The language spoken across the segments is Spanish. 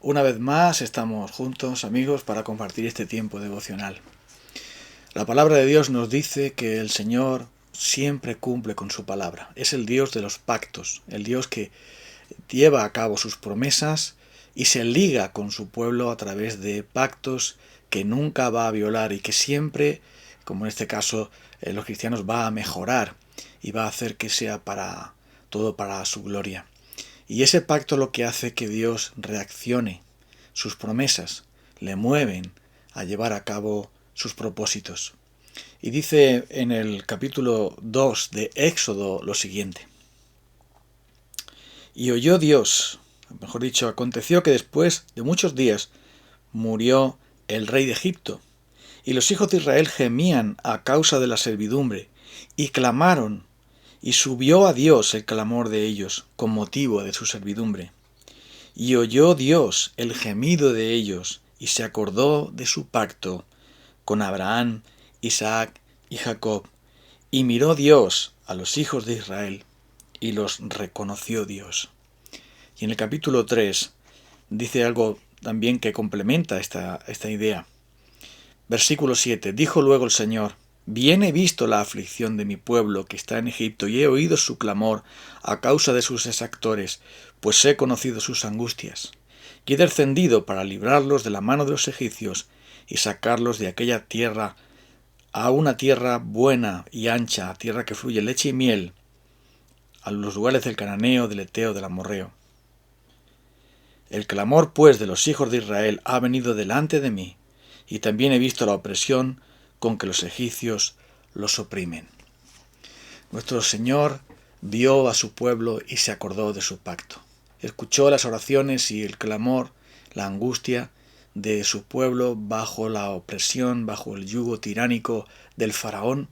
Una vez más estamos juntos, amigos, para compartir este tiempo devocional. La palabra de Dios nos dice que el Señor siempre cumple con su palabra. Es el Dios de los pactos, el Dios que lleva a cabo sus promesas y se liga con su pueblo a través de pactos que nunca va a violar y que siempre, como en este caso, los cristianos va a mejorar y va a hacer que sea todo para su gloria. Y ese pacto lo que hace que Dios reaccione. Sus promesas le mueven a llevar a cabo sus propósitos. Y dice en el capítulo 2 de Éxodo lo siguiente. Y oyó Dios, mejor dicho, aconteció que después de muchos días murió el rey de Egipto, y los hijos de Israel gemían a causa de la servidumbre, y clamaron, y subió a Dios el clamor de ellos, con motivo de su servidumbre. Y oyó Dios el gemido de ellos, y se acordó de su pacto con Abraham, Isaac y Jacob. Y miró Dios a los hijos de Israel, y los reconoció Dios. Y en el capítulo 3 dice algo también que complementa esta idea. Versículo 7. Dijo luego el Señor: Bien he visto la aflicción de mi pueblo que está en Egipto, y he oído su clamor a causa de sus exactores, pues he conocido sus angustias. Y he descendido para librarlos de la mano de los egipcios y sacarlos de aquella tierra a una tierra buena y ancha, tierra que fluye leche y miel, a los lugares del cananeo, del eteo, del amorreo. El clamor, pues, de los hijos de Israel ha venido delante de mí, y también he visto la opresión con que los egipcios los oprimen. Nuestro Señor vio a su pueblo y se acordó de su pacto. Escuchó las oraciones y el clamor, la angustia de su pueblo bajo la opresión, bajo el yugo tiránico del faraón,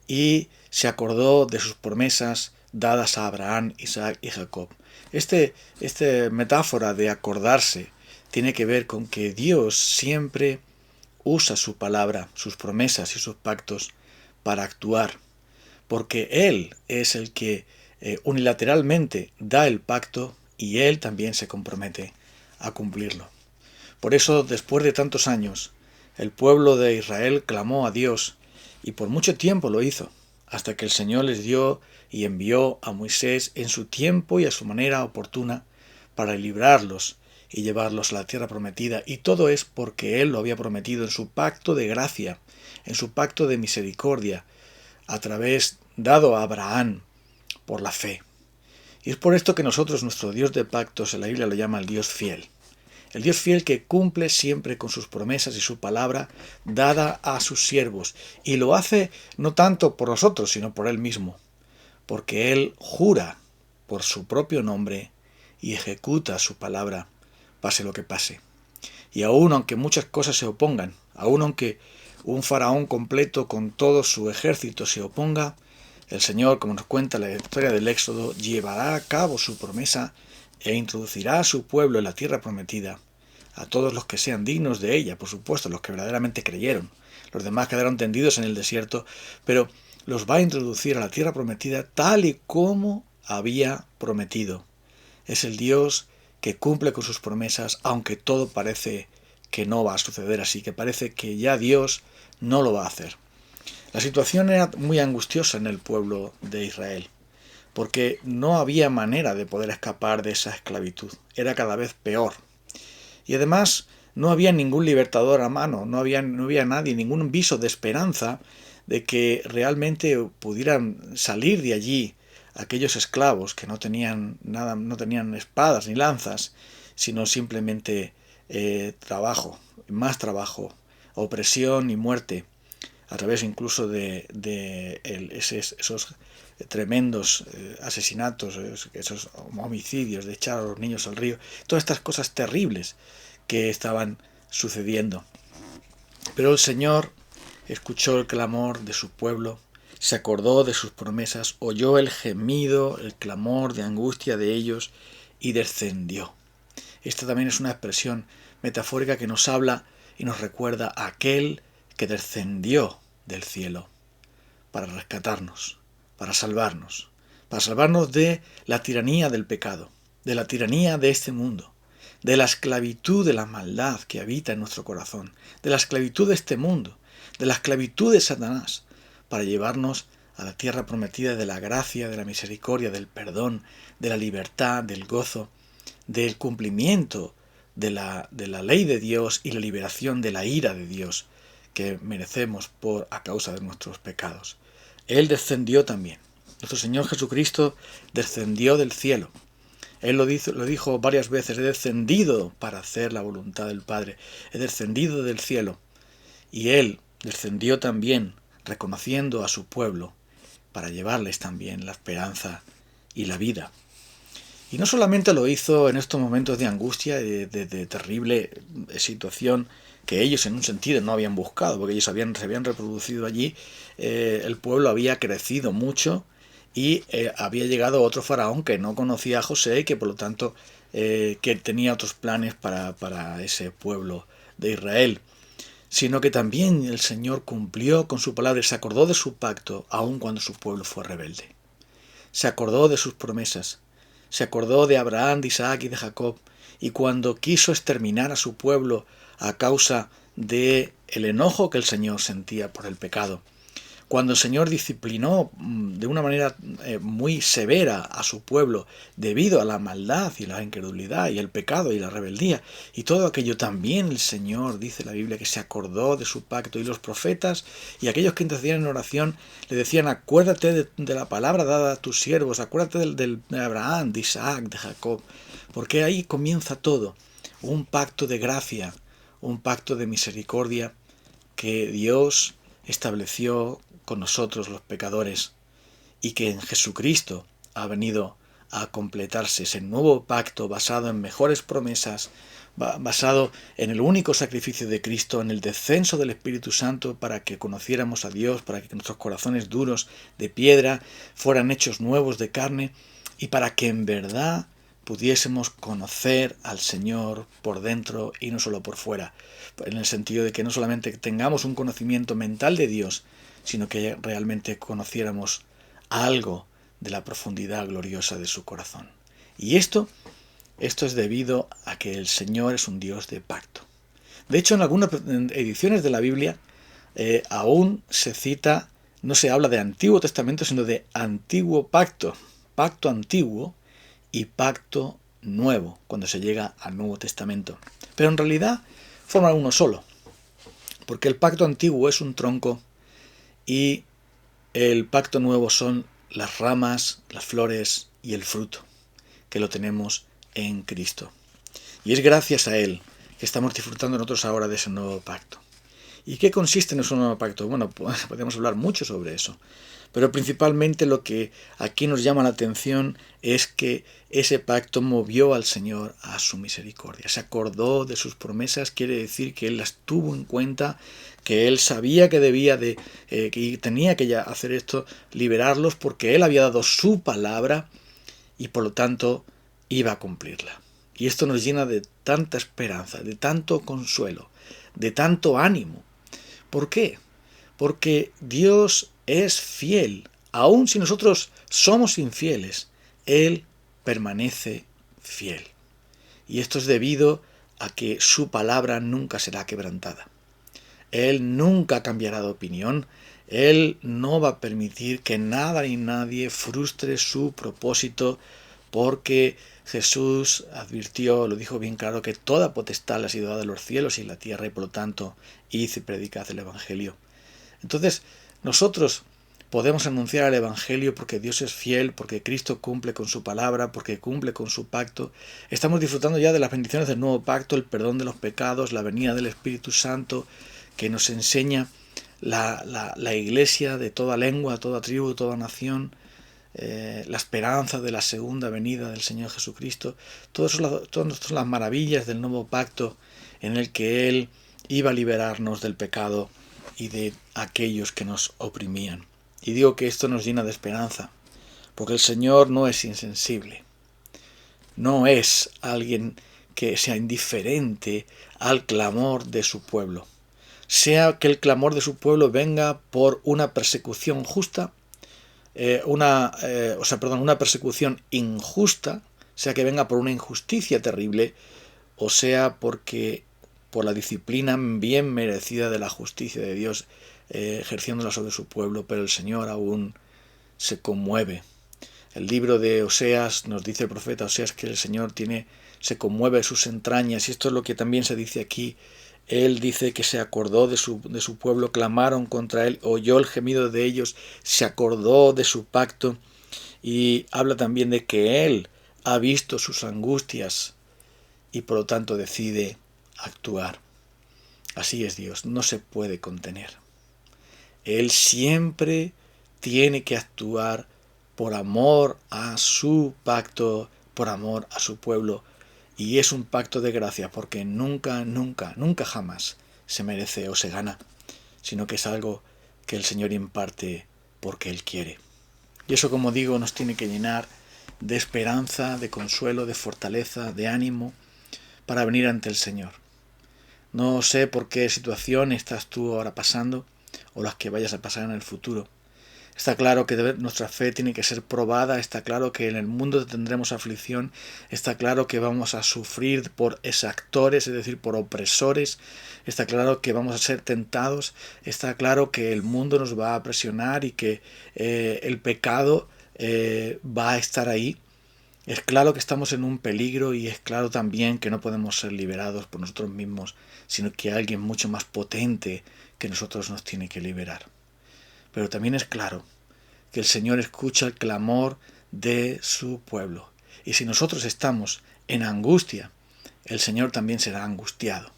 y se acordó de sus promesas dadas a Abraham, Isaac y Jacob. Esta metáfora de acordarse tiene que ver con que Dios siempre usa su palabra, sus promesas y sus pactos para actuar, porque Él es el que unilateralmente da el pacto y Él también se compromete a cumplirlo. Por eso, después de tantos años, el pueblo de Israel clamó a Dios y por mucho tiempo lo hizo, hasta que el Señor les dio y envió a Moisés en su tiempo y a su manera oportuna para librarlos y llevarlos a la tierra prometida, y todo es porque Él lo había prometido en su pacto de gracia, en su pacto de misericordia, a través dado a Abraham por la fe. Y es por esto que nosotros, nuestro Dios de pactos, en la Biblia lo llama el Dios fiel. El Dios fiel que cumple siempre con sus promesas y su palabra dada a sus siervos. Y lo hace no tanto por nosotros, sino por Él mismo. Porque Él jura por su propio nombre y ejecuta su palabra, pase lo que pase. Y aun aunque muchas cosas se opongan, aun aunque un faraón completo con todo su ejército se oponga, el Señor, como nos cuenta la historia del Éxodo, llevará a cabo su promesa e introducirá a su pueblo en la tierra prometida, a todos los que sean dignos de ella, por supuesto, los que verdaderamente creyeron. Los demás quedaron tendidos en el desierto, pero los va a introducir a la tierra prometida tal y como había prometido. Es el Dios que cumple con sus promesas, aunque todo parece que no va a suceder así, que parece que ya Dios no lo va a hacer. La situación era muy angustiosa en el pueblo de Israel, porque no había manera de poder escapar de esa esclavitud. Era cada vez peor. Y además no había ningún libertador a mano, no había nadie, ningún viso de esperanza de que realmente pudieran salir de allí aquellos esclavos que no tenían nada, no tenían espadas ni lanzas, sino simplemente más trabajo, opresión y muerte, a través incluso de esos tremendos asesinatos, esos homicidios, de echar a los niños al río, todas estas cosas terribles que estaban sucediendo. Pero el Señor escuchó el clamor de su pueblo, se acordó de sus promesas, oyó el gemido, el clamor de angustia de ellos y descendió. Esta también es una expresión metafórica que nos habla y nos recuerda a aquel que descendió del cielo para rescatarnos, para salvarnos de la tiranía del pecado, de la tiranía de este mundo, de la esclavitud de la maldad que habita en nuestro corazón, de la esclavitud de este mundo, de la esclavitud de Satanás, para llevarnos a la tierra prometida de la gracia, de la misericordia, del perdón, de la libertad, del gozo, del cumplimiento de la ley de Dios y la liberación de la ira de Dios que merecemos a causa de nuestros pecados. Él descendió también. Nuestro Señor Jesucristo descendió del cielo. Él lo dijo varias veces: he descendido para hacer la voluntad del Padre, he descendido del cielo. Y Él descendió también reconociendo a su pueblo para llevarles también la esperanza y la vida. Y no solamente lo hizo en estos momentos de angustia, de terrible situación que ellos en un sentido no habían buscado, porque ellos se habían reproducido allí, el pueblo había crecido mucho y había llegado otro faraón que no conocía a José y que por lo tanto que tenía otros planes para ese pueblo de Israel, sino que también el Señor cumplió con su palabra y se acordó de su pacto aun cuando su pueblo fue rebelde. Se acordó de sus promesas. Se acordó de Abraham, de Isaac y de Jacob, y cuando quiso exterminar a su pueblo a causa de el enojo que el Señor sentía por el pecado, cuando el Señor disciplinó de una manera muy severa a su pueblo debido a la maldad y la incredulidad y el pecado y la rebeldía y todo aquello, también el Señor, dice la Biblia, que se acordó de su pacto, y los profetas y aquellos que intercedían en oración le decían: acuérdate de la palabra dada a tus siervos, acuérdate de Abraham, de Isaac, de Jacob, porque ahí comienza todo, un pacto de gracia, un pacto de misericordia que Dios estableció con nosotros los pecadores, y que en Jesucristo ha venido a completarse ese nuevo pacto basado en mejores promesas, basado en el único sacrificio de Cristo, en el descenso del Espíritu Santo para que conociéramos a Dios, para que nuestros corazones duros de piedra fueran hechos nuevos de carne, y para que en verdad pudiésemos conocer al Señor por dentro y no solo por fuera, en el sentido de que no solamente tengamos un conocimiento mental de Dios, sino que realmente conociéramos algo de la profundidad gloriosa de su corazón. Y esto es debido a que el Señor es un Dios de pacto. De hecho, en algunas ediciones de la Biblia aún se cita, no se habla de Antiguo Testamento, sino de Antiguo Pacto, Pacto Antiguo y Pacto Nuevo, cuando se llega al Nuevo Testamento. Pero en realidad forman uno solo, porque el Pacto Antiguo es un tronco y el Pacto Nuevo son las ramas, las flores y el fruto, que lo tenemos en Cristo. Y es gracias a Él que estamos disfrutando nosotros ahora de ese nuevo pacto. ¿Y qué consiste en ese nuevo pacto? Bueno, podemos hablar mucho sobre eso, pero principalmente lo que aquí nos llama la atención es que ese pacto movió al Señor a su misericordia. Se acordó de sus promesas, quiere decir que Él las tuvo en cuenta, que Él sabía que debía que tenía que ya hacer esto, liberarlos, porque Él había dado su palabra y por lo tanto iba a cumplirla. Y esto nos llena de tanta esperanza, de tanto consuelo, de tanto ánimo. ¿Por qué? Porque Dios es fiel. Aun si nosotros somos infieles, Él permanece fiel. Y esto es debido a que su palabra nunca será quebrantada. Él nunca cambiará de opinión. Él no va a permitir que nada ni nadie frustre su propósito, porque Jesús advirtió, lo dijo bien claro, que toda potestad le ha sido dada en los cielos y en la tierra, y por lo tanto, id y predicad el Evangelio. Entonces, nosotros podemos anunciar el Evangelio porque Dios es fiel, porque Cristo cumple con su palabra, porque cumple con su pacto. Estamos disfrutando ya de las bendiciones del nuevo pacto, el perdón de los pecados, la venida del Espíritu Santo, que nos enseña la iglesia de toda lengua, toda tribu, toda nación, la esperanza de la segunda venida del Señor Jesucristo. Todas son las maravillas del nuevo pacto en el que Él iba a liberarnos del pecado y de aquellos que nos oprimían. Y digo que esto nos llena de esperanza, porque el Señor no es insensible, no es alguien que sea indiferente al clamor de su pueblo. Sea que el clamor de su pueblo venga por una persecución justa, una persecución injusta, sea que venga por una injusticia terrible, o sea porque por la disciplina bien merecida de la justicia de Dios, ejerciéndola sobre su pueblo, pero el Señor aún se conmueve. El libro de Oseas nos dice el profeta Oseas que el Señor se conmueve sus entrañas, y esto es lo que también se dice aquí. Él dice que se acordó de su pueblo, clamaron contra él, oyó el gemido de ellos, se acordó de su pacto, y habla también de que él ha visto sus angustias y por lo tanto decide actuar. Así es Dios, no se puede contener. Él siempre tiene que actuar por amor a su pacto, por amor a su pueblo. Y es un pacto de gracia porque nunca, nunca, nunca jamás se merece o se gana, sino que es algo que el Señor imparte porque Él quiere. Y eso, como digo, nos tiene que llenar de esperanza, de consuelo, de fortaleza, de ánimo para venir ante el Señor. No sé por qué situación estás tú ahora pasando o las que vayas a pasar en el futuro. Está claro que nuestra fe tiene que ser probada, está claro que en el mundo tendremos aflicción, está claro que vamos a sufrir por exactores, es decir, por opresores, está claro que vamos a ser tentados, está claro que el mundo nos va a presionar y que el pecado va a estar ahí. Es claro que estamos en un peligro y es claro también que no podemos ser liberados por nosotros mismos, sino que alguien mucho más potente que nosotros nos tiene que liberar. Pero también es claro que el Señor escucha el clamor de su pueblo. Y si nosotros estamos en angustia, el Señor también será angustiado.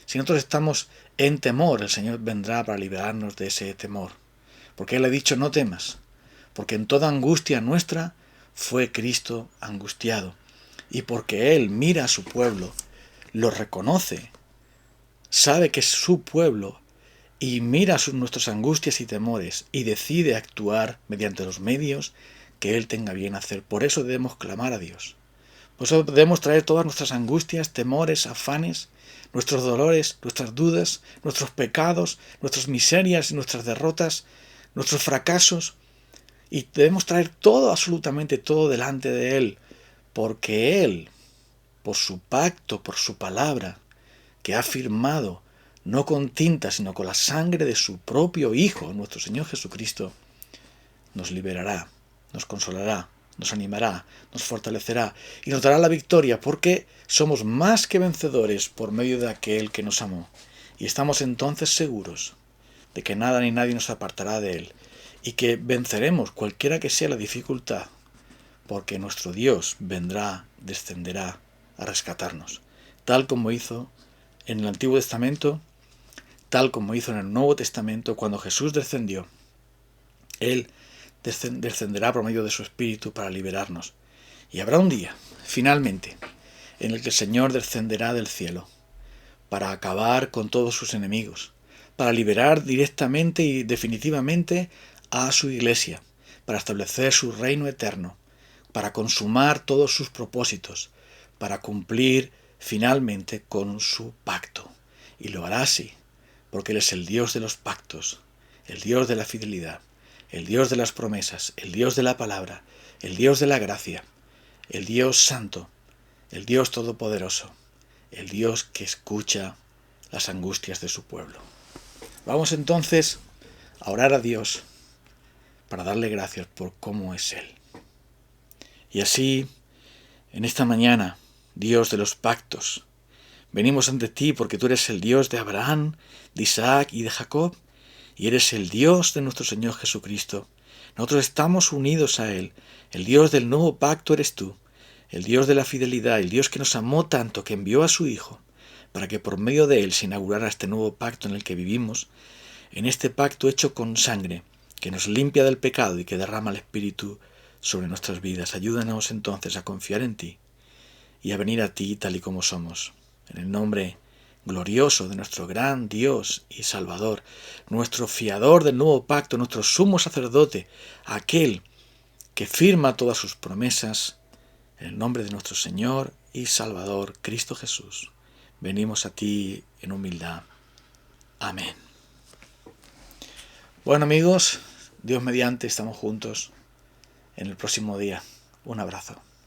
Si nosotros estamos en temor, el Señor vendrá para liberarnos de ese temor. Porque Él ha dicho: no temas, porque en toda angustia nuestra fue Cristo angustiado. Y porque Él mira a su pueblo, lo reconoce, sabe que es su pueblo, y mira nuestras angustias y temores y decide actuar mediante los medios que Él tenga bien hacer. Por eso debemos clamar a Dios. Por eso debemos traer todas nuestras angustias, temores, afanes, nuestros dolores, nuestras dudas, nuestros pecados, nuestras miserias, nuestras derrotas, nuestros fracasos. Y debemos traer todo, absolutamente todo, delante de Él. Porque Él, por su pacto, por su palabra, que ha firmado no con tinta, sino con la sangre de su propio Hijo, nuestro Señor Jesucristo, nos liberará, nos consolará, nos animará, nos fortalecerá y nos dará la victoria, porque somos más que vencedores por medio de aquel que nos amó. Y estamos entonces seguros de que nada ni nadie nos apartará de Él, y que venceremos cualquiera que sea la dificultad, porque nuestro Dios vendrá, descenderá a rescatarnos, tal como hizo en el Antiguo Testamento, tal como hizo en el Nuevo Testamento cuando Jesús descendió. Él descenderá por medio de su Espíritu para liberarnos. Y habrá un día, finalmente, en el que el Señor descenderá del cielo para acabar con todos sus enemigos, para liberar directamente y definitivamente a su Iglesia, para establecer su reino eterno, para consumar todos sus propósitos, para cumplir finalmente con su pacto. Y lo hará así, porque Él es el Dios de los pactos, el Dios de la fidelidad, el Dios de las promesas, el Dios de la palabra, el Dios de la gracia, el Dios santo, el Dios todopoderoso, el Dios que escucha las angustias de su pueblo. Vamos entonces a orar a Dios para darle gracias por cómo es Él. Y así, en esta mañana, Dios de los pactos, venimos ante ti porque tú eres el Dios de Abraham, de Isaac y de Jacob, y eres el Dios de nuestro Señor Jesucristo. Nosotros estamos unidos a Él. El Dios del nuevo pacto eres tú, el Dios de la fidelidad, el Dios que nos amó tanto que envió a su Hijo, para que por medio de Él se inaugurara este nuevo pacto en el que vivimos, en este pacto hecho con sangre, que nos limpia del pecado y que derrama el Espíritu sobre nuestras vidas. Ayúdanos entonces a confiar en ti y a venir a ti tal y como somos. En el nombre glorioso de nuestro gran Dios y Salvador, nuestro fiador del nuevo pacto, nuestro sumo sacerdote, aquel que firma todas sus promesas, en el nombre de nuestro Señor y Salvador, Cristo Jesús, venimos a ti en humildad. Amén. Bueno, amigos, Dios mediante, estamos juntos en el próximo día. Un abrazo.